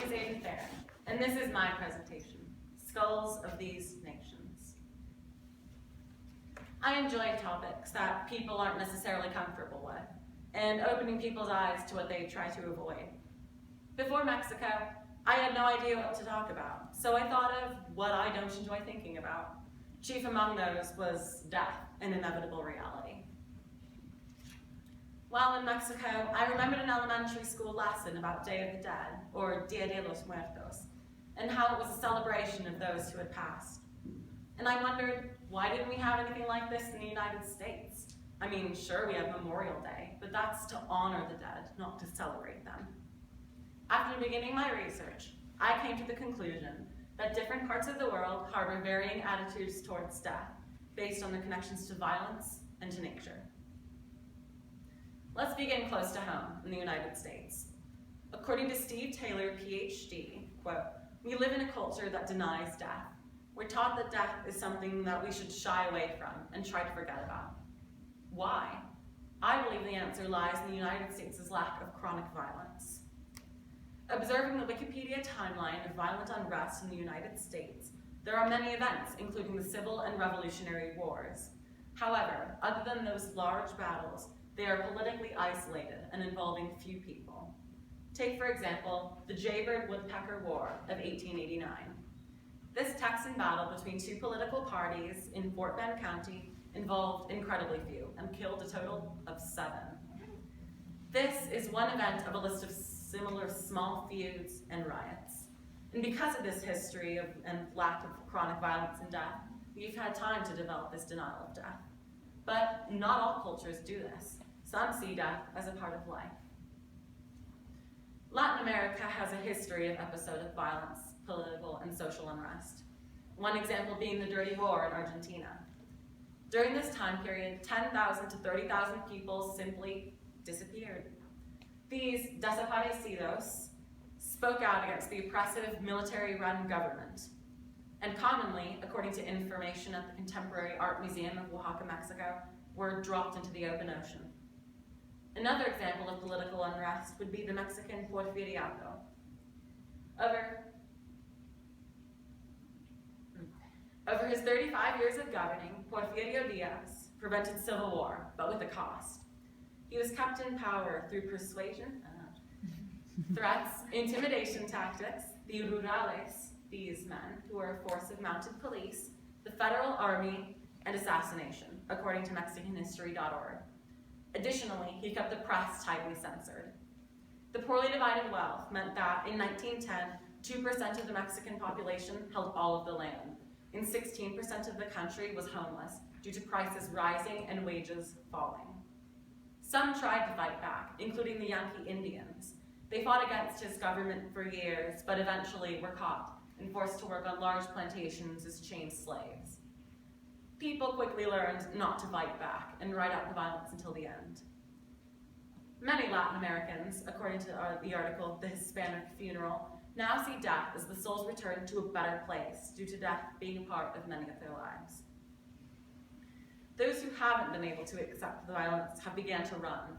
is Aidan, and this is my presentation, Skulls of These Nations. I enjoy topics that people aren't necessarily comfortable with, and opening people's eyes to what they try to avoid. Before Mexico, I had no idea what to talk about, so I thought of what I don't enjoy thinking about. Chief among those was death, an inevitable reality. While in Mexico, I remembered an elementary school lesson about Day of the Dead, or Dia de los Muertos, and how it was a celebration of those who had passed. And I wondered, why didn't we have anything like this in the United States? I mean, sure, we have Memorial Day, but that's to honor the dead, not to celebrate them. After beginning my research, I came to the conclusion that different parts of the world harbor varying attitudes towards death, based on their connections to violence and to nature. Let's begin close to home in the United States. According to Steve Taylor, PhD, quote, "We live in a culture that denies death. We're taught that death is something that we should shy away from and try to forget about. Why? I believe the answer lies in the United States' lack of chronic violence. Observing the Wikipedia timeline of violent unrest in the United States, there are many events, including the Civil and Revolutionary Wars. However, other than those large battles, they are politically isolated and involving few people. Take, for example, the Jaybird-Woodpecker War of 1889. This Texan battle between two political parties in Fort Bend County involved incredibly few and killed a total of 7. This is one event of a list of similar small feuds and riots. And because of this history and lack of chronic violence and death, we've had time to develop this denial of death. But not all cultures do this. Some see death as a part of life. Latin America has a history of episodic violence, political, and social unrest. One example being the Dirty War in Argentina. During this time period, 10,000 to 30,000 people simply disappeared. These desaparecidos spoke out against the oppressive military-run government, and commonly, according to information at the Contemporary Art Museum of Oaxaca, Mexico, were dropped into the open ocean. Another example of political unrest would be the Mexican Porfiriato. Over his 35 years of governing, Porfirio Diaz prevented civil war, but with a cost. He was kept in power through persuasion, threats, intimidation tactics, the rurales, these men, who are a force of mounted police, the federal army, and assassination, according to MexicanHistory.org. Additionally, he kept the press tightly censored. The poorly divided wealth meant that in 1910, 2% of the Mexican population held all of the land, and 16% of the country was homeless due to prices rising and wages falling. Some tried to fight back, including the Yankee Indians. They fought against his government for years, but eventually were caught and forced to work on large plantations as chained slaves. People quickly learned not to fight back and ride out the violence until the end. Many Latin Americans, according to the article, The Hispanic Funeral, now see death as the soul's return to a better place due to death being a part of many of their lives. Those who haven't been able to accept the violence have begun to run.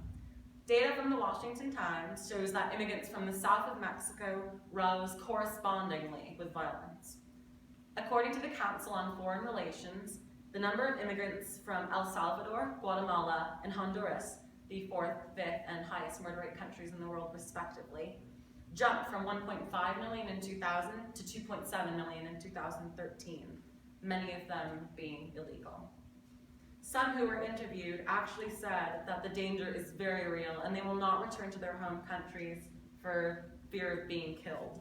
Data from the Washington Times shows that immigrants from the south of Mexico rose correspondingly with violence. According to the Council on Foreign Relations, the number of immigrants from El Salvador, Guatemala, and Honduras, the 4th, 5th, and highest murder rate countries in the world respectively, jumped from 1.5 million in 2000 to 2.7 million in 2013, many of them being illegal. Some who were interviewed actually said that the danger is very real and they will not return to their home countries for fear of being killed.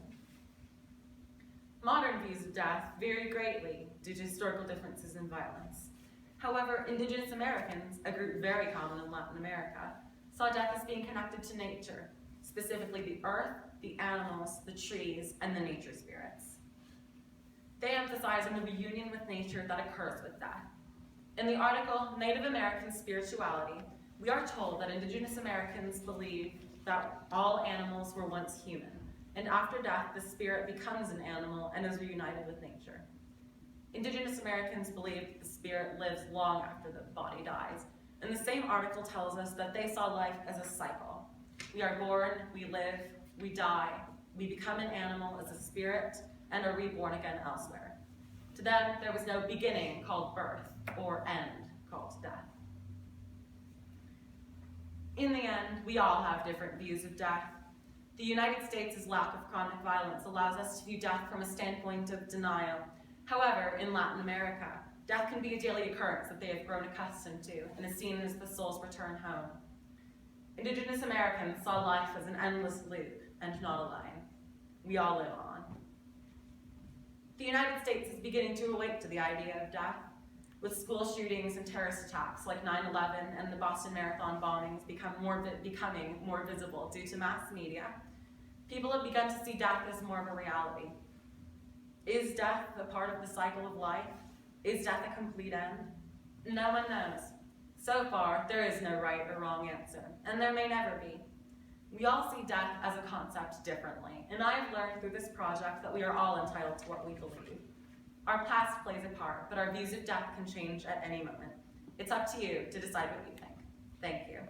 Modern views of death vary greatly due to historical differences in violence. However, Indigenous Americans, a group very common in Latin America, saw death as being connected to nature, specifically the earth, the animals, the trees, and the nature spirits. They emphasize on the reunion with nature that occurs with death. In the article, Native American Spirituality, we are told that Indigenous Americans believe that all animals were once human, and after death, the spirit becomes an animal and is reunited with nature. Indigenous Americans believe the spirit lives long after the body dies, and the same article tells us that they saw life as a cycle. We are born, we live, we die, We become an animal as a spirit and are reborn again elsewhere. To them, there was no beginning called birth or end called death. In the end, we all have different views of death. The United States' lack of chronic violence allows us to view death from a standpoint of denial. However, in Latin America, death can be a daily occurrence that they have grown accustomed to and is seen as the soul's return home. Indigenous Americans saw life as an endless loop and not a line. We all live on. The United States is beginning to awake to the idea of death, with school shootings and terrorist attacks like 9/11 and the Boston Marathon bombings becoming more visible due to mass media. People have begun to see death as more of a reality. Is death a part of the cycle of life? Is death a complete end? No one knows. So far, there is no right or wrong answer, and there may never be. We all see death as a concept differently, and I have learned through this project that we are all entitled to what we believe. Our past plays a part, but our views of death can change at any moment. It's up to you to decide what you think. Thank you.